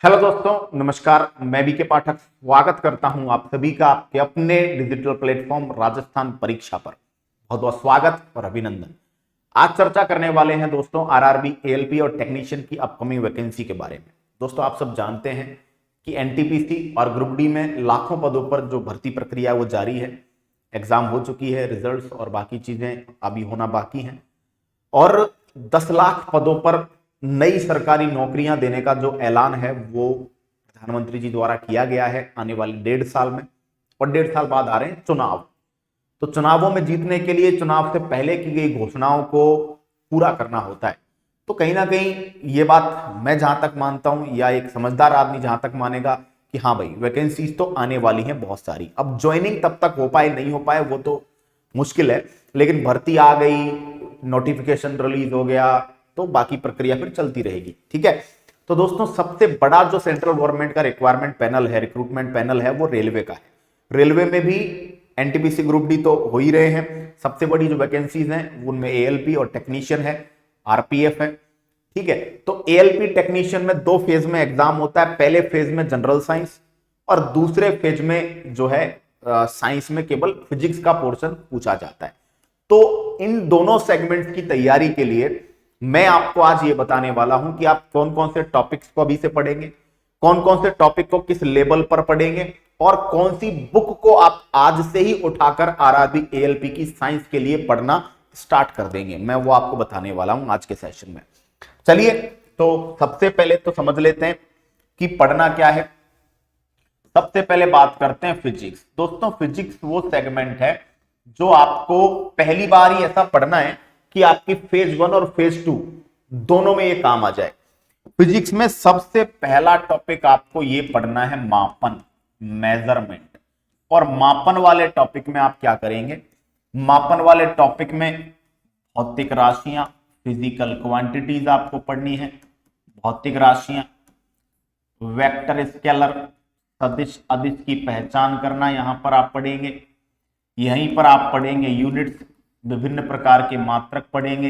Hello दोस्तों, नमस्कार। मैं बीके पाठक स्वागत करता हूं आप सभी का आपके अपने डिजिटल प्लेटफॉर्म राजस्थान परीक्षा पर। बहुत बहुत स्वागत और अभिनंदन। आज चर्चा करने वाले हैं दोस्तों आरआरबी, एएलपी और टेक्नीशियन की अपकमिंग वैकेंसी के बारे में। दोस्तों, आप सब जानते हैं कि एनटीपीसी और ग्रुप डी में लाखों पदों पर जो भर्ती प्रक्रिया है वो जारी है। एग्जाम हो चुकी है, रिजल्ट और बाकी चीजें अभी होना बाकी हैं। और 10 लाख पदों पर नई सरकारी नौकरियां देने का जो ऐलान है वो प्रधानमंत्री जी द्वारा किया गया है आने वाले 1.5 साल में। और 1.5 साल बाद आ रहे हैं चुनाव। तो चुनावों में जीतने के लिए चुनाव से पहले की गई घोषणाओं को पूरा करना होता है। तो कहीं ना कहीं ये बात मैं जहां तक मानता हूं या एक समझदार आदमी जहां तक मानेगा कि हाँ भाई, वैकेंसीज तो आने वाली हैं बहुत सारी। अब ज्वाइनिंग तब तक हो पाए नहीं हो पाए वो तो मुश्किल है, लेकिन भर्ती आ गई, नोटिफिकेशन रिलीज हो गया, तो बाकी प्रक्रिया फिर चलती रहेगी। ठीक है। तो दोस्तों, सबसे बड़ा जो सेंट्रल गवर्नमेंट का रिक्वायरमेंट पैनल है, रिक्रूटमेंट पैनल है, वो रेलवे का है। रेलवे में भी एनटीपीसी ग्रुप डी तो हो ही रहे हैं। सबसे बड़ी जो वैकेंसीज हैं उनमें एएलपी और टेक्नीशियन है, आरपीएफ है। ठीक है। तो एएलपी टेक्नीशियन में 2 फेज में एग्जाम होता है। पहले फेज में जनरल साइंस और दूसरे फेज में जो है साइंस में केवल फिजिक्स का पोर्शन पूछा जाता है। तो इन दोनों सेगमेंट्स की तैयारी के लिए मैं आपको आज ये बताने वाला हूं कि आप कौन कौन से टॉपिक्स को अभी से पढ़ेंगे, कौन कौन से टॉपिक को किस लेवल पर पढ़ेंगे और कौन सी बुक को आप आज से ही उठाकर आरआरबी एएलपी की साइंस के लिए पढ़ना स्टार्ट कर देंगे। मैं वो आपको बताने वाला हूं आज के सेशन में। चलिए, तो सबसे पहले तो समझ लेते हैं कि पढ़ना क्या है। सबसे पहले बात करते हैं फिजिक्स। दोस्तों, फिजिक्स वो सेगमेंट है जो आपको पहली बार ही ऐसा पढ़ना है कि आपकी फेज 1 और फेज 2 दोनों में ये काम आ जाए। फिजिक्स में सबसे पहला टॉपिक आपको ये पढ़ना है मापन, मेजरमेंट। और मापन वाले टॉपिक में आप क्या करेंगे? मापन वाले टॉपिक में भौतिक राशियां, फिजिकल क्वांटिटीज आपको पढ़नी है। भौतिक राशियां, वेक्टर, स्केलर, सदिश, अदिश की पहचान करना यहां पर आप पढ़ेंगे। यहीं पर आप पढ़ेंगे यूनिट्स, विभिन्न प्रकार के मात्रक पढ़ेंगे।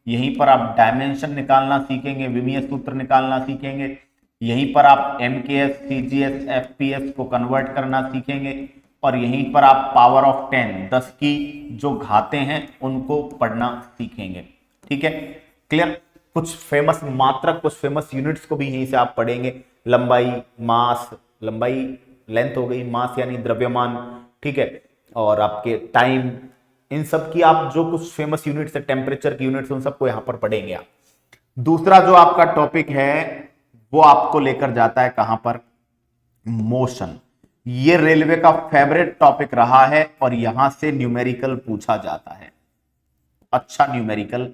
यहीं पर आप डायमेंशन निकालना सीखेंगे, विमीय सूत्र निकालना सीखेंगे। यहीं पर आप एमकेएस, सीजीएस, एफपीएस को कन्वर्ट करना सीखेंगे। और यहीं पर आप पावर ऑफ 10, 10 की जो घातें हैं उनको पढ़ना सीखेंगे। ठीक है, क्लियर। कुछ फेमस मात्रक, कुछ फेमस यूनिट्स को भी यहीं से आप पढ़ेंगे। लंबाई, मास, लंबाई लेंथ हो गई, मास यानी द्रव्यमान। ठीक है। और आपके टाइम, इन सब की आप जो कुछ फेमस यूनिट्स है, टेम्परेचर की यूनिट्स, उन सबको यहां पर पढ़ेंगे आप। दूसरा जो आपका टॉपिक है वो आपको लेकर जाता है कहां पर? मोशन। ये रेलवे का फेवरेट टॉपिक रहा है और यहां से न्यूमेरिकल पूछा जाता है। अच्छा न्यूमेरिकल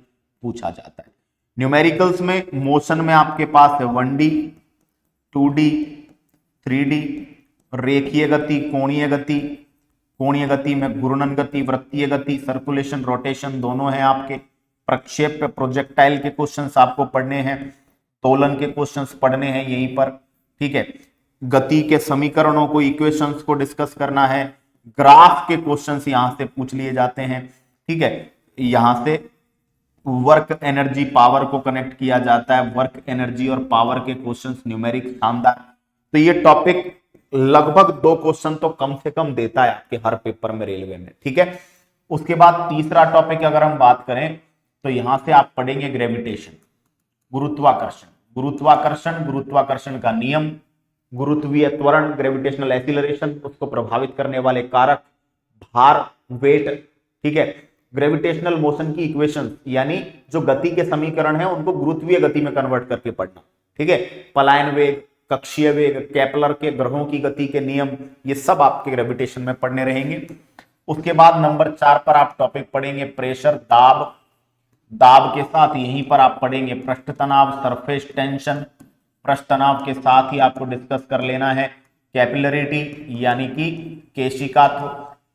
पूछा जाता है। न्यूमेरिकल्स में मोशन में आपके पास है 1D, 2D, 3D, रेखीय गति, कोणीय गति। कोणीय गति में घूर्णन गति, वृत्तीय गति, सर्कुलेशन, रोटेशन दोनों हैं आपके। प्रक्षेप, प्रोजेक्टाइल के क्वेश्चंस आपको पढ़ने हैं। तोलन के क्वेश्चंस पढ़ने हैं यहीं पर। ठीक है। गति के समीकरणों को, इक्वेशंस को डिस्कस करना है। ग्राफ के क्वेश्चंस यहां से पूछ लिए जाते हैं। ठीक है। यहां से वर्क एनर्जी, पावर को कनेक्ट किया जाता है। वर्क एनर्जी और पावर के क्वेश्चंस न्यूमेरिक, शानदार। तो ये टॉपिक लगभग 2 क्वेश्चन तो कम से कम देता है आपके हर पेपर में रेलवे में। ठीक है। उसके बाद तीसरा टॉपिक अगर हम बात करें तो यहां से आप पढ़ेंगे ग्रेविटेशन, गुरुत्वाकर्षण। गुरुत्वाकर्षण, गुरुत्वाकर्षण का नियम, गुरुत्वीय त्वरण, ग्रेविटेशनल एक्सीलरेशन, उसको प्रभावित करने वाले कारक, भार, वेट। ठीक है। ग्रेविटेशनल मोशन की इक्वेशन यानी जो गति के समीकरण है उनको गुरुत्वीय गति में कन्वर्ट करके पढ़ना। ठीक है। पलायन वेग, कक्षीय वेग, केपलर के ग्रहों की गति के नियम, ये सब आपके ग्रेविटेशन में पढ़ने रहेंगे। उसके बाद नंबर 4 पर आप टॉपिक पढ़ेंगे प्रेशर, दाब। दाब के साथ यहीं पर आप पढ़ेंगे पृष्ठ तनाव, सरफेस टेंशन। पृष्ठ तनाव के साथ ही आपको डिस्कस कर लेना है कैपिलरिटी यानी कि केशिकात्व।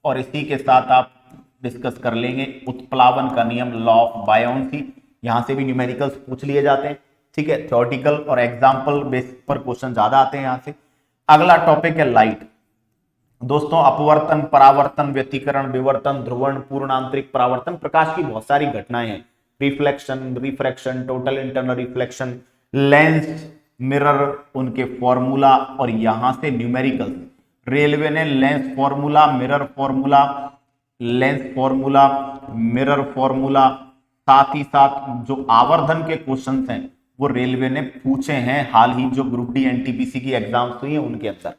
और इसी के साथ आप डिस्कस कर लेंगे उत्प्लावन का नियम, लॉ ऑफ बायोन्सी। यहां से भी न्यूमेरिकल्स पूछ लिए जाते हैं। ठीक है। थ्योरेटिकल और एग्जाम्पल बेस पर क्वेश्चन ज्यादा आते हैं यहां से। अगला टॉपिक है लाइट। दोस्तों, अपवर्तन, परावर्तन, व्यतिकरण, विवर्तन, ध्रुवण, पूर्ण आंतरिक परावर्तन, प्रकाश की बहुत सारी घटनाएं हैं। Reflection, refraction, total internal reflection, lens, mirror उनके फॉर्मूला और यहां से न्यूमेरिकल। रेलवे ने lens formula, mirror formula, lens formula, mirror formula, साथ ही साथ जो आवर्धन के क्वेश्चंस हैं वो रेलवे ने पूछे हैं हाल ही जो ग्रुप डी एनटीपीसी की एग्जाम्स हुई है उनके अंदर।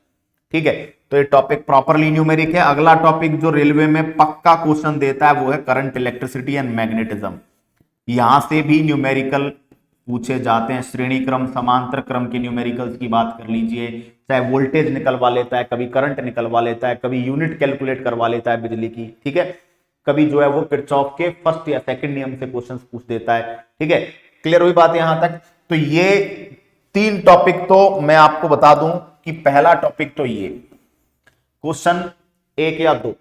ठीक है, तो ये टॉपिक प्रॉपरली न्यूमेरिक है। अगला टॉपिक जो रेलवे में पक्का क्वेश्चन देता है वो है करंट, इलेक्ट्रिसिटी एंड मैग्नेटिज्म। यहां से भी न्यूमेरिकल पूछे जाते हैं। श्रेणी क्रम, समांतर क्रम के न्यूमेरिकल्स की बात कर लीजिए, चाहे वोल्टेज निकलवा लेता है, कभी करंट निकलवा लेता है, कभी यूनिट कैलकुलेट करवा लेता है बिजली की। ठीक है, कभी जो है वो किरचॉफ के फर्स्ट या सेकंड नियम से क्वेश्चंस पूछ देता है। ठीक है, क्लियर हुई बात यहां तक? तो ये 3 टॉपिक तो मैं आपको बता दूं कि पहला टॉपिक तो ये क्वेश्चन 1 या 2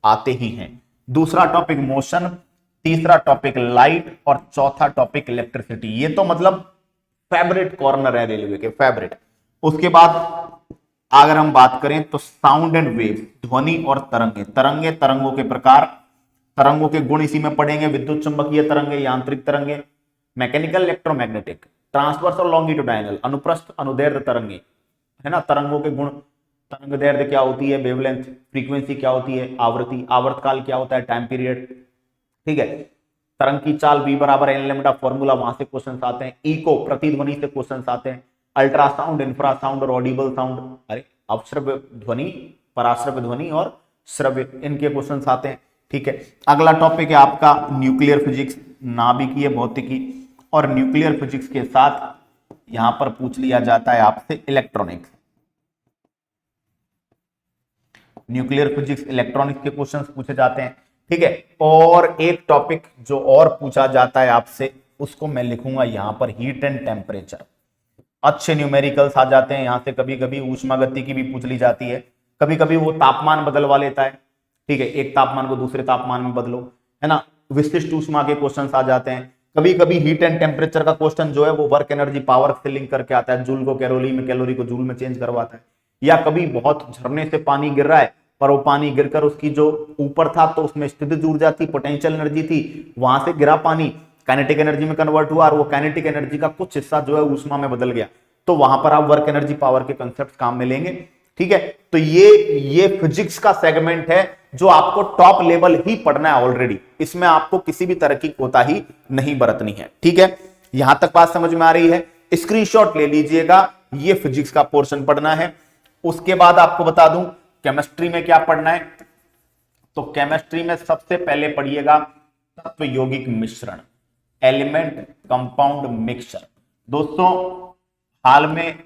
आते ही हैं, दूसरा टॉपिक मोशन, तीसरा टॉपिक लाइट और चौथा टॉपिक इलेक्ट्रिसिटी। ये तो मतलब फेवरेट कॉर्नर है रेलवे के, फेवरेट। उसके बाद अगर हम बात करें तो साउंड एंड वेव, ध्वनि और तरंगे, तरंगे, तरंगों के प्रकार, तरंगों के गुण इसी में पढ़ेंगे। विद्युत चुंबकीय तरंगे, यांत्रिक तरंगे, मैकेनिकल, इलेक्ट्रोमैग्नेटिक, ट्रांसवर्स और लॉन्गिट्यूडाइनल, अनुप्रस्थ, अनुदैर्ध्य तरंगे, है ना। तरंगों के गुण, तरंग दैर्ध्य क्या होती है, वेवलेंथ, फ्रीक्वेंसी क्या होती है, आवृत्ति, आवर्तकाल क्या होता है, टाइम पीरियड। ठीक है, तरंग की चाल v बराबर n लैम्डा, फॉर्मूला, वहां से क्वेश्चन आते हैं। इको, प्रतिध्वनि से क्वेश्चन आते हैं। अल्ट्रासाउंड, इंफ्रासाउंड और ऑडिबल साउंड, अरे अवश्रव्य ध्वनि, पराश्रव्य ध्वनि और श्रव्य, इनके क्वेश्चन आते हैं। ठीक है, अगला टॉपिक है आपका न्यूक्लियर फिजिक्स, नाभिकीय भौतिकी, और न्यूक्लियर फिजिक्स के साथ यहां पर पूछ लिया जाता है आपसे इलेक्ट्रॉनिक्स। न्यूक्लियर फिजिक्स, इलेक्ट्रॉनिक्स के क्वेश्चंस पूछे जाते हैं। ठीक है, और एक टॉपिक जो और पूछा जाता है आपसे उसको मैं लिखूंगा यहां पर, हीट एंड टेम्परेचर। अच्छे न्यूमेरिकल्स आ जाते हैं यहां से। कभी कभी ऊष्मा गति की भी पूछ ली जाती है, कभी कभी वो तापमान बदलवा लेता है। ठीक है, एक तापमान को दूसरे तापमान में बदलो, है ना। विशिष्ट ऊष्मा के क्वेश्चंस आ जाते हैं। कभी कभी हीट एंड टेम्परेचर का क्वेश्चन जो है वो वर्क एनर्जी पावर से लिंक करके आता है, जूल को कैलोरी में, कैलोरी को जूल में चेंज करवाता है। या कभी बहुत झरने से पानी गिर रहा है पर वो पानी गिरकर उसकी जो ऊपर था तो उसमें स्थितिज ऊर्जा थी, पोटेंशियल एनर्जी थी, वहां से गिरा पानी काइनेटिक एनर्जी में कन्वर्ट हुआ और वो काइनेटिक एनर्जी का कुछ हिस्सा जो है ऊष्मा में बदल गया, तो वहां पर आप वर्क एनर्जी पावर के कंसेप्ट काम में लेंगे। ठीक है, तो ये फिजिक्स का सेगमेंट है जो आपको टॉप लेवल ही पढ़ना है ऑलरेडी। इसमें आपको किसी भी तरह की कोताही नहीं बरतनी है। ठीक है, यहां तक बात समझ में आ रही है? स्क्रीनशॉट ले लीजिएगा, ये फिजिक्स का पोर्शन पढ़ना है। उसके बाद आपको बता दूं केमिस्ट्री में क्या पढ़ना है। तो केमिस्ट्री में सबसे पहले पढ़िएगा तत्व यौगिक मिश्रण, एलिमेंट कंपाउंड मिक्सचर। दोस्तों हाल में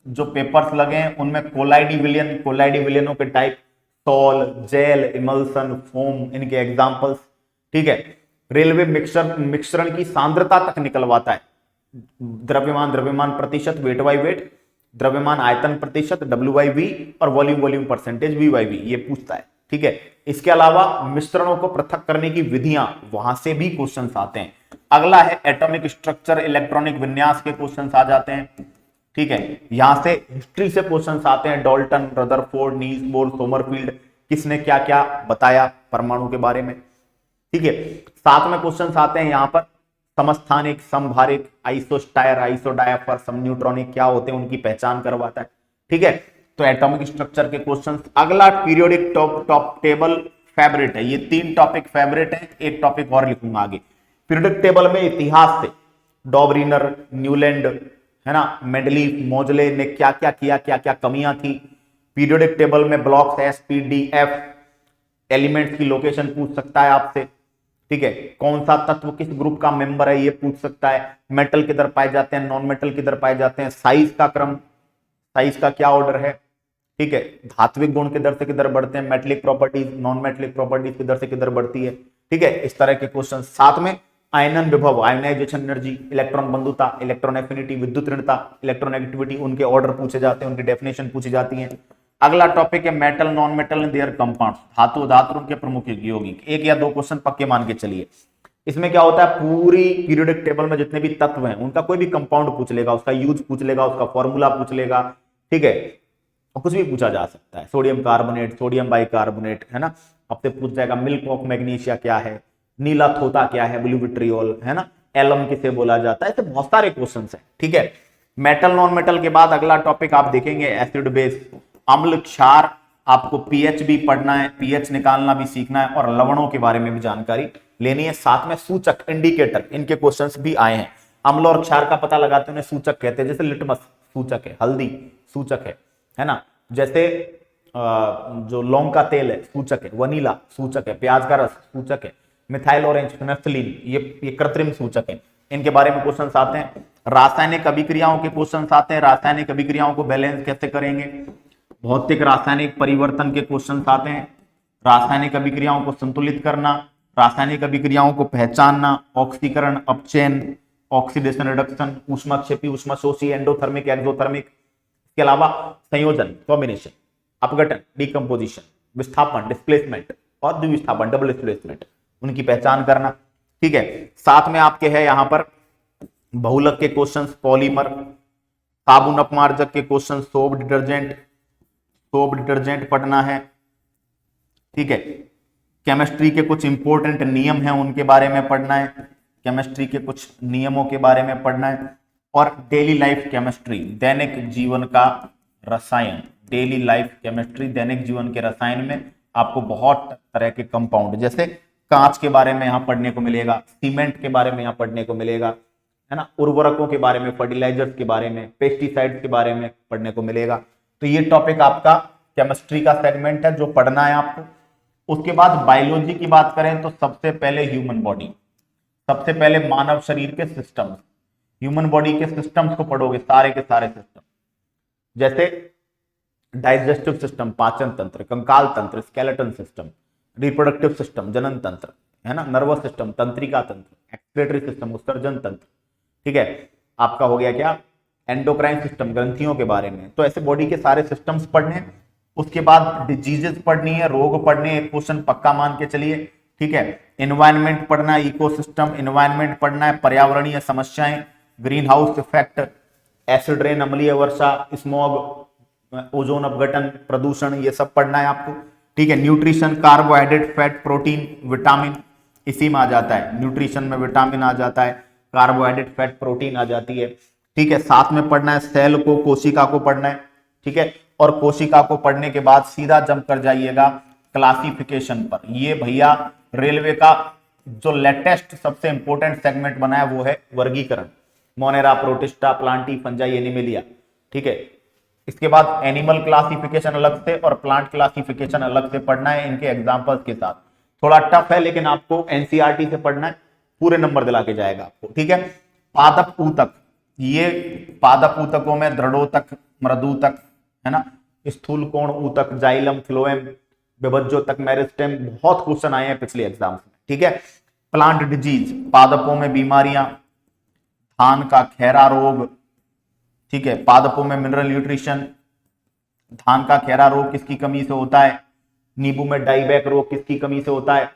जो पेपर्स लगे हैं उनमें कोलाइडी विलियन, कोलाइडी विलियनों के type, sol, gel, emulsion, foam, इनके एग्जांपल्स। ठीक है, रेलवे मिश्रण की सांद्रता तक निकलवाता है। द्रव्यमान, द्रव्यमान प्रतिशत, वेट बाई वेट, द्रव्यमान आयतन प्रतिशत, W/V, और वॉल्यूम परसेंटेज, V/V, ये पूछता है। ठीक है, इसके अलावा मिश्रणों को पृथक करने की विधियां, वहां से भी क्वेश्चन आते हैं। अगला है एटॉमिक स्ट्रक्चर, इलेक्ट्रॉनिक विन्यास के क्वेश्चन आ जाते हैं। ठीक है, यहां से हिस्ट्री से क्वेश्चन आते हैं। Dalton, Rutherford, Niels Bohr, Sommerfeld, किसने क्या क्या बताया परमाणु के बारे में। ठीक है, साथ में क्वेश्चन आते हैं यहां पर समस्थानिक, समभारिक, आइसोस्टायर, आइसोडायफर, समन्यूट्रॉनिक, क्या होते हैं उनकी पहचान करवाता है। ठीक है, तो एटॉमिक स्ट्रक्चर के क्वेश्चंस। अगला पीरियोडिक टॉप टेबल फेवरेट है, ये 3 टॉपिक फेवरेट है। एक टॉपिक और लिखूंगा आगे। पीरियोडिक टेबल में इतिहास से डॉबरिनर, न्यूलैंड, है ना, मेंडलीफ, मोजले ने क्या क्या किया, क्या क्या कमियां थी। पीरियोडिक टेबल में blocks S, P, D, F, elements की लोकेशन पूछ सकता है आपसे। ठीक है, कौन सा तत्व किस ग्रुप का मेंबर है ये पूछ सकता है। मेटल किधर पाए जाते हैं, नॉन मेटल किधर पाए जाते हैं, साइज का क्रम, साइज का क्या ऑर्डर है। ठीक है, धात्विक गुण किधर से किधर बढ़ते हैं, metallic properties, non metallic properties किधर से किधर बढ़ती है। ठीक है, इस तरह के क्वेश्चन। साथ में आयनन विभव, आयोनाइजेशन एनर्जी, इलेक्ट्रॉन बंधुता, इलेक्ट्रॉन एफिनिटी, विद्युत ऋणता, इलेक्ट्रोनेगेटिविटी, उनके ऑर्डर पूछे जाते हैं, उनकी डेफिनेशन पूछी जाती है। अगला टॉपिक है metal, non metal and there compounds, धातु, धातु के प्रमुख यौगिक। 1 या 2 क्वेश्चन पक्के मान के चलिए। इसमें क्या होता है, पूरी पीरियोडिक टेबल में जितने भी तत्व हैं उनका कोई भी कंपाउंड पूछ लेगा, उसका यूज पूछ लेगा, उसका फॉर्मूला पूछ लेगा। ठीक है, और कुछ भी पूछा जा सकता है। सोडियम कार्बोनेट, सोडियम बाइकार्बोनेट, है ना, आपसे पूछ जाएगा मिल्क ऑफ मैग्नीशिया क्या है, नीला थोता क्या है, ब्लू विट्रियोल, है ना, एलम किसे बोला जाता है। ऐसे बहुत सारे क्वेश्चन है। ठीक है, मेटल नॉन मेटल के बाद अगला टॉपिक आप देखेंगे एसिड बेस, अम्ल क्षार, आपको पीएच भी पढ़ना है, पीएच निकालना भी सीखना है और लवणों के बारे में भी जानकारी लेनी है। साथ में सूचक, इंडिकेटर, इनके क्वेश्चंस भी आए हैं। अम्ल और क्षार का पता लगाते हैं, उन्हें सूचक कहते हैं। जैसे लिटमस सूचक है, हल्दी सूचक है ना। जैसे जो लौंग का तेल है सूचक है, वनीला सूचक है, प्याज का रस सूचक है, मिथाइल ऑरेंज, फिनेफ्थलीन ये कृत्रिम सूचक है। इनके बारे में क्वेश्चंस आते हैं। रासायनिक अभिक्रियाओं के क्वेश्चंस आते हैं, रासायनिक अभिक्रियाओं को बैलेंस कैसे करेंगे। भौतिक रासायनिक परिवर्तन के क्वेश्चंस आते हैं, रासायनिक अभिक्रियाओं को संतुलित करना, रासायनिक अभिक्रियाओं को पहचानना, ऑक्सीकरण, अपचयन, ऑक्सीडेशन रिडक्शन, ऊष्माक्षेपी, ऊष्माशोषी, एंडोथर्मिक, एक्सोथर्मिक। इसके अलावा संयोजन, कॉम्बिनेशन, अपघटन, डिकम्पोजिशन, विस्थापन, डिस्प्लेसमेंट और द्विविस्थापन, डबल डिस्प्लेसमेंट, उनकी पहचान करना। ठीक है, साथ में आपके है यहां पर बहुलक के क्वेश्चंस, पॉलीमर, साबुन अपमार्जक के क्वेश्चन, सोप डिटर्जेंट पढ़ना है। ठीक है, केमिस्ट्री के कुछ इंपॉर्टेंट नियम हैं, उनके बारे में पढ़ना है, केमिस्ट्री के कुछ नियमों के बारे में पढ़ना है। और डेली लाइफ केमिस्ट्री, दैनिक जीवन का रसायन, डेली लाइफ केमिस्ट्री, दैनिक जीवन के रसायन में आपको बहुत तरह के कंपाउंड, जैसे कांच के बारे में यहां पढ़ने को मिलेगा, सीमेंट के बारे में यहां पढ़ने को मिलेगा, है ना, उर्वरकों के बारे में, फर्टिलाइजर्स के बारे में, पेस्टिसाइड्स के बारे में पढ़ने को मिलेगा। तो ये टॉपिक आपका केमिस्ट्री का सेगमेंट है जो पढ़ना है आपको। उसके बाद बायोलॉजी की बात करें तो सबसे पहले ह्यूमन बॉडी, सबसे पहले मानव शरीर के सिस्टम्स, ह्यूमन बॉडी के सिस्टम्स को पढ़ोगे, सारे के सारे सिस्टम, जैसे डाइजेस्टिव सिस्टम, पाचन तंत्र, कंकाल तंत्र, स्केलेटन सिस्टम, रिप्रोडक्टिव सिस्टम, जनन तंत्र, है ना, नर्वस सिस्टम, तंत्रिका तंत्र, एक्सक्रीटरी सिस्टम, उत्सर्जन तंत्र। ठीक है, आपका हो गया क्या, एंडोक्राइन सिस्टम, ग्रंथियों के बारे में। तो ऐसे बॉडी के सारे सिस्टम्स पढ़ने हैं। उसके बाद डिजीजेस पढ़नी है, रोग पढ़ने, एक क्वेश्चन पक्का मान के चलिए। ठीक है, एनवायरनमेंट पढ़ना है, इकोसिस्टम एनवायरनमेंट पढ़ना है, पर्यावरणीय समस्याएं, green house effect, acid rain, अम्लीय वर्षा, स्मॉग, ओजोन अपघटन, प्रदूषण, ये सब पढ़ना है आपको। ठीक है, nutrition, carbohydrate, fat, protein, vitamin, इसी में आ जाता है, न्यूट्रिशन में विटामिन आ जाता है, कार्बोहाइड्रेट, फैट, प्रोटीन आ जाती है। ठीक है, साथ में पढ़ना है सेल को, कोशिका को पढ़ना है। ठीक है, और कोशिका को पढ़ने के बाद सीधा जंप कर जाइएगा क्लासिफिकेशन पर। ये भैया रेलवे का जो लेटेस्ट सबसे इंपॉर्टेंट सेगमेंट बना है वो है वर्गीकरण, Monera, protista, Plantae, fungi, animalia. ठीक है, इसके बाद एनिमल क्लासिफिकेशन अलग से और प्लांट क्लासिफिकेशन अलग से पढ़ना है, इनके एग्जांपल्स के साथ। थोड़ा टफ है लेकिन आपको एनसीईआरटी से पढ़ना है, पूरे नंबर दिला के जाएगा आपको। ठीक है, पादप ऊतक, ये पादप ऊतकों में दृढ़ोतक, मृदुतक, है ना, स्थूल कोण ऊतक, जाइलम, फ्लोएम, विभज्योतक, मेरिस्टेम, बहुत क्वेश्चन आए हैं पिछले एग्जाम्स में। ठीक है, प्लांट डिजीज, पादपों में बीमारियां, धान का खैरा रोग। ठीक है, पादपों में मिनरल न्यूट्रिशन, धान का खैरा रोग किसकी कमी से होता है, नींबू में डाइबैक रोग किसकी कमी से होता है।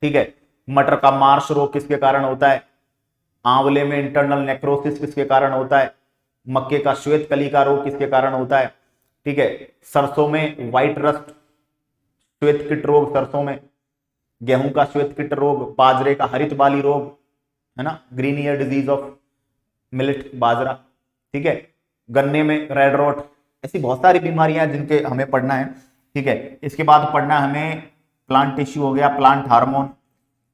ठीक है, मटर का मार्श रोग किसके कारण होता है, आंवले में इंटरनल नेक्रोसिस किसके कारण होता है, मक्के का श्वेत कलिका रोग किसके कारण होता है। ठीक है, सरसों में व्हाइट रस्ट, श्वेत कीट रोग सरसों में, गेहूं का श्वेत कीट रोग, बाजरे का हरित बाली रोग, है ना, green ear disease of millet, बाजरा। ठीक है, गन्ने में रेड रोट, ऐसी बहुत सारी बीमारियां जिनके हमें पढ़ना है। ठीक है, इसके बाद पढ़ना है हमें प्लांट टिश्यू हो गया, प्लांट हार्मोन,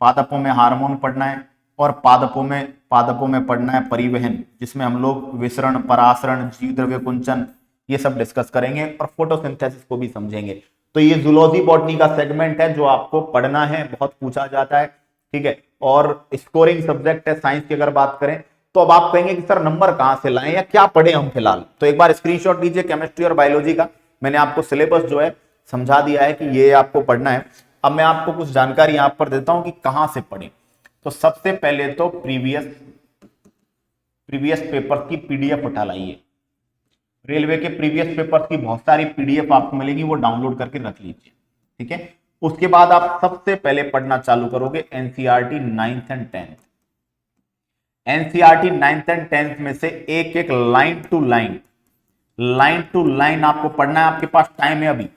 पादपों में हार्मोन पढ़ना है, और पादपों में पढ़ना है परिवहन, जिसमें हम लोग विसरण, परासरण, जीव द्रव्य कुंचन, ये सब डिस्कस करेंगे और फोटोसिंथेसिस को भी समझेंगे। तो ये जूलॉजी बॉटनी का सेगमेंट है जो आपको पढ़ना है, बहुत पूछा जाता है। ठीक है, और स्कोरिंग सब्जेक्ट है साइंस की अगर बात करें तो। अब आप कहेंगे कि सर नंबर कहां से लाएं या क्या पढ़े हम फिलहाल, तो एक बार स्क्रीनशॉट लीजिए केमिस्ट्री और बायोलॉजी का। मैंने आपको सिलेबस जो है समझा दिया है कि ये आपको पढ़ना है। अब मैं आपको कुछ जानकारी यहां पर देता हूं कि कहां से पढ़ें। तो सबसे पहले तो प्रीवियस पेपर की पीडीएफ उठा लाइए। रेलवे के प्रीवियस पेपर की बहुत सारी पीडीएफ आपको मिलेगी, वो डाउनलोड करके रख लीजिए। ठीक है, उसके बाद आप सबसे पहले पढ़ना चालू करोगे NCERT 9th and 10th। NCERT 9th and 10th में से एक एक लाइन टू लाइन आपको पढ़ना है। आपके पास टाइम है, अभी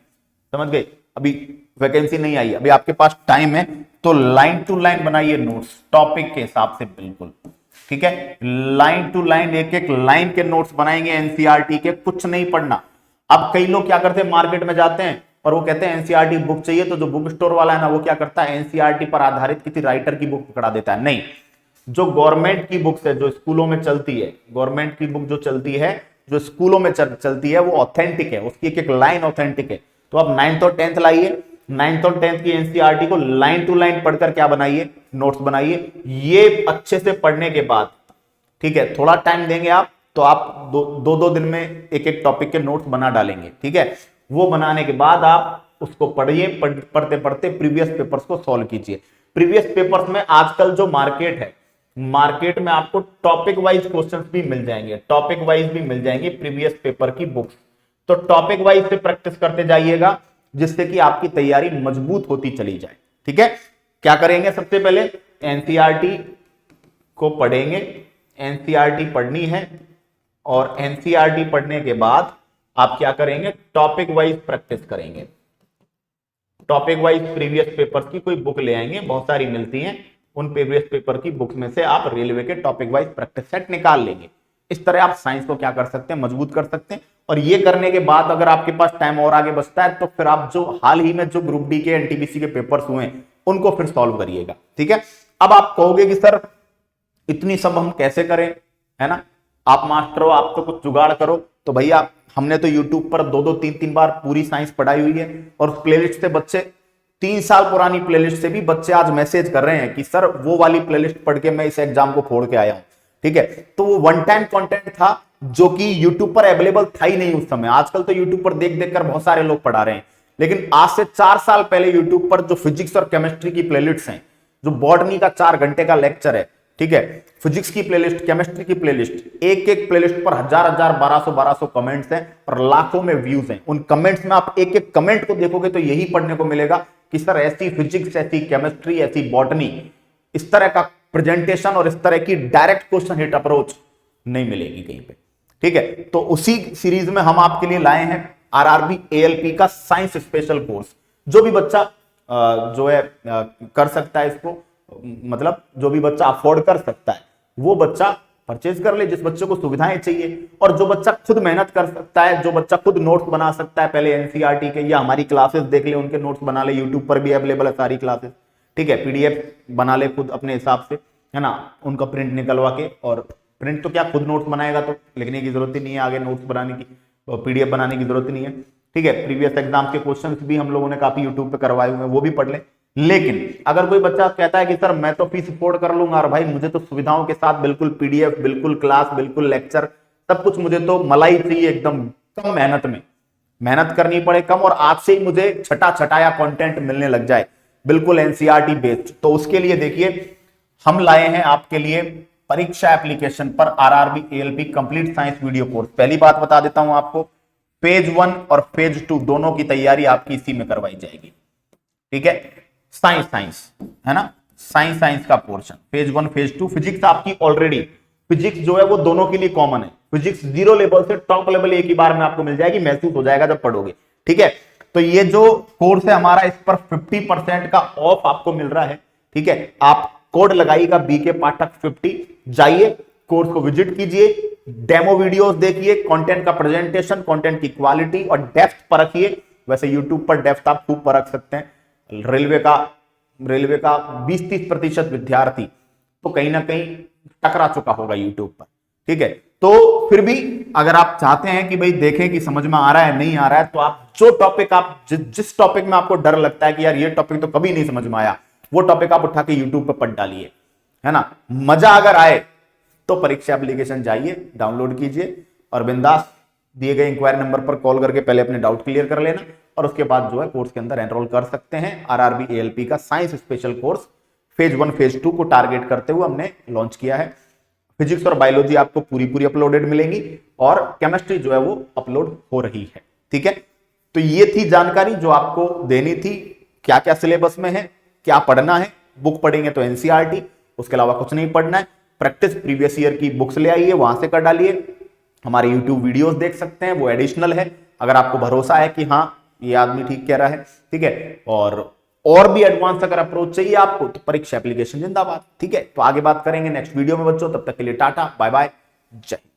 समझ गए, अभी वैकेंसी नहीं आई, अभी आपके पास टाइम है, तो लाइन टू लाइन बनाइए नोट्स टॉपिक के हिसाब से, बिल्कुल ठीक है, लाइन टू लाइन एक एक लाइन के नोट्स बनाएंगे एनसीईआरटी के, कुछ नहीं पढ़ना। अब कई लोग क्या करते हैं, मार्केट में जाते हैं और वो कहते हैं एनसीईआरटी बुक चाहिए, तो जो बुक स्टोर वाला है ना वो क्या करता है, एनसीईआरटी पर आधारित किसी राइटर की बुक पकड़ा देता है। नहीं, जो गवर्नमेंट की बुक्स है, जो स्कूलों में चलती है, गवर्नमेंट की बुक जो चलती है, जो स्कूलों में चलती है, वो ऑथेंटिक है, उसकी एक एक लाइन ऑथेंटिक है। तो आप 9th और 10th लाइए, 9th और 10th की एनसीईआरटी को लाइन टू लाइन पढ़कर क्या बनाइए, नोट्स बनाइए। ये अच्छे से पढ़ने के बाद, ठीक है, थोड़ा टाइम देंगे आप तो आप दो दिन में एक एक टॉपिक के नोट्स बना डालेंगे। ठीक है, वो बनाने के बाद आप उसको पढ़िए, पढ़ते पढ़ते प्रीवियस पेपर्स को सॉल्व कीजिए। प्रीवियस पेपर्स में आजकल जो मार्केट है, मार्केट में आपको टॉपिक वाइज क्वेश्चंस भी मिल जाएंगे, टॉपिक वाइज भी मिल जाएंगे प्रीवियस पेपर की बुक्स। तो टॉपिक वाइज से प्रैक्टिस करते जाइएगा, जिससे कि आपकी तैयारी मजबूत होती चली जाए। ठीक है, क्या करेंगे, सबसे पहले एनसीईआरटी को पढ़ेंगे, एनसीईआरटी पढ़नी है, और एनसीईआरटी पढ़ने के बाद आप क्या करेंगे, टॉपिक वाइज प्रैक्टिस करेंगे। टॉपिक वाइज प्रीवियस पेपर्स की कोई बुक ले आएंगे, बहुत सारी मिलती हैं, उन प्रीवियस पेपर की बुक्स में से आप रेलवे के टॉपिक वाइज प्रैक्टिस सेट निकाल लेंगे। इस तरह आप साइंस को क्या कर सकते हैं, मजबूत कर सकते हैं। और ये करने के बाद अगर आपके पास टाइम और आगे बचता है तो फिर आप जो हाल ही में जो ग्रुप डी के एनटीपीसी के पेपर्स हुए हैं उनको फिर सॉल्व करिएगा। ठीक है, अब आप कहोगे कि सर इतनी सब हम कैसे करें, है ना, आप मास्टर हो, आप तो कुछ जुगाड़ करो। तो भैया हमने तो यूट्यूब पर 2-2 3-3 बार पूरी साइंस पढ़ाई हुई है, और प्लेलिस्ट से बच्चे 3 साल पुरानी प्लेलिस्ट से भी बच्चे आज मैसेज कर रहे हैं कि सर वो वाली प्लेलिस्ट पढ़ के मैं इस एग्जाम को फोड़ के आया हूं। ठीक है, तो वो वन टाइम कंटेंट था जो कि यूट्यूब पर अवेलेबल था ही नहीं उस समय। आजकल तो यूट्यूब पर देख देख कर बहुत सारे लोग पढ़ा रहे हैं, लेकिन आज से 4 साल पहले यूट्यूब पर जो फिजिक्स और केमिस्ट्री की प्लेलिस्ट हैं, जो बॉटनी का 4 घंटे का लेक्चर है, ठीक है, फिजिक्स की प्लेलिस्ट, केमिस्ट्री की प्लेलिस्ट, एक एक प्लेलिस्ट पर 1000 1200 कमेंट्स हैं और लाखों में व्यूज हैं। उन कमेंट्स में आप एक एक कमेंट को देखोगे तो यही पढ़ने को मिलेगा कि सर ऐसी फिजिक्स, ऐसी केमिस्ट्री, ऐसी बॉटनी, इस तरह का प्रेजेंटेशन और इस तरह की डायरेक्ट क्वेश्चन हिट अप्रोच नहीं मिलेगी कहीं पे। ठीक है, तो उसी सीरीज में हम आपके लिए लाए हैं आरआरबी एएलपी का साइंस स्पेशल कोर्स। जो भी बच्चा जो है कर सकता है इसको, मतलब जो भी बच्चा अफोर्ड कर सकता है वो बच्चा परचेज कर ले, जिस बच्चे को सुविधाएं चाहिए। और जो बच्चा खुद मेहनत कर सकता है, जो बच्चा खुद नोट्स बना सकता है, पहले एनसीईआरटी के या हमारी क्लासेस देख ले, उनके नोट्स बना ले, यूट्यूब पर भी अवेलेबल है सारी क्लासेस। ठीक है, पीडीएफ बना ले खुद अपने हिसाब से, है ना, उनका प्रिंट निकलवा के, और प्रिंट तो क्या खुद नोट्स बनाएगा तो लिखने की जरूरत ही नहीं है, आगे नोट्स बनाने की, पीडीएफ बनाने की जरूरत ही नहीं है। ठीक है, प्रीवियस एग्जाम के क्वेश्चंस भी हम लोगों ने काफी यूट्यूब पे करवाए हुए हैं, वो भी पढ़ ले। लेकिन अगर कोई बच्चा कहता है कि सर मैं तो फीस अफोर्ड कर लूंगा और भाई मुझे तो सुविधाओं के साथ बिल्कुल पीडीएफ, बिल्कुल क्लास, बिल्कुल लेक्चर, सब कुछ मुझे तो मलाई चाहिए, एकदम कम मेहनत में, मेहनत करनी पड़े कम, और आज से ही मुझे छटा छटाया कंटेंट मिलने लग जाए, बिल्कुल एनसीईआरटी बेस्ड, तो उसके लिए देखिए हम लाए हैं आपके लिए परीक्षा एप्लीकेशन पर RRB ALP complete science video course. पहली बात बता देता हूं आपको, फेज 1 और फेज 2 दोनों की तैयारी आपकी इसी में करवाई जाएगी। ठीक है, साइंस है ना, साइंस का पोर्शन, फेज 1 फेज 2। फिजिक्स आपकी ऑलरेडी, फिजिक्स जो है वो दोनों के लिए कॉमन है, फिजिक्स 0 लेवल से टॉप लेवल एक ही बार में आपको मिल जाएगी, महसूस हो जाएगा जब पढ़ोगे। ठीक है, तो ये जो कोर्स है हमारा, इस पर 50% का ऑफ आपको मिल रहा है। ठीक है, आप कोड लगाइएगा बीके पाठक 50, जाइए कोर्स को विजिट कीजिए, डेमो वीडियोस देखिए, कंटेंट का प्रेजेंटेशन, कंटेंट की क्वालिटी और डेप्थ परखिए। वैसे यूट्यूब पर डेप्थ आप खूब परख सकते हैं। रेलवे का 20-30% विद्यार्थी तो कहीं ना कहीं टकरा चुका होगा यूट्यूब पर। ठीक है, तो फिर भी अगर आप चाहते हैं कि भाई देखें कि समझ में आ रहा है नहीं आ रहा है, तो आप जो टॉपिक, आप जिस टॉपिक में आपको डर लगता है कि यार ये टॉपिक तो कभी नहीं समझ में आया, वो टॉपिक आप उठा के यूट्यूब पर पढ़ डालिए, है ना। मजा अगर आए तो परीक्षा एप्लीकेशन जाइए, डाउनलोड कीजिए और बिंदास दिए गए इंक्वायरी नंबर पर कॉल करके पहले अपने डाउट क्लियर कर लेना, और उसके बाद जो है कोर्स के अंदर एनरोल कर सकते हैं। आरआरबी एएलपी का science special course phase 1 phase 2 को टारगेट करते हुए हमने लॉन्च किया है। फिजिक्स और बायोलॉजी आपको पूरी अपलोडेड मिलेंगी, और केमिस्ट्री जो है वो अपलोड हो रही है। ठीक है, तो ये थी जानकारी जो आपको देनी थी, क्या क्या सिलेबस में है, क्या पढ़ना है। बुक पढ़ेंगे तो एनसीईआरटी, उसके अलावा कुछ नहीं पढ़ना है। प्रैक्टिस प्रीवियस ईयर की बुक्स ले आइए, वहां से कर डालिए। हमारे यूट्यूब वीडियोस देख सकते हैं, वो एडिशनल है, अगर आपको भरोसा है कि हाँ ये आदमी ठीक कह रहा है। ठीक है, और और भी एडवांस अगर अप्रोच चाहिए आपको तो परीक्षा एप्लीकेशन जिंदाबाद। ठीक है, तो आगे बात करेंगे नेक्स्ट वीडियो में बच्चों, तब तक के लिए टाटा बाय बाय, जय हिंद।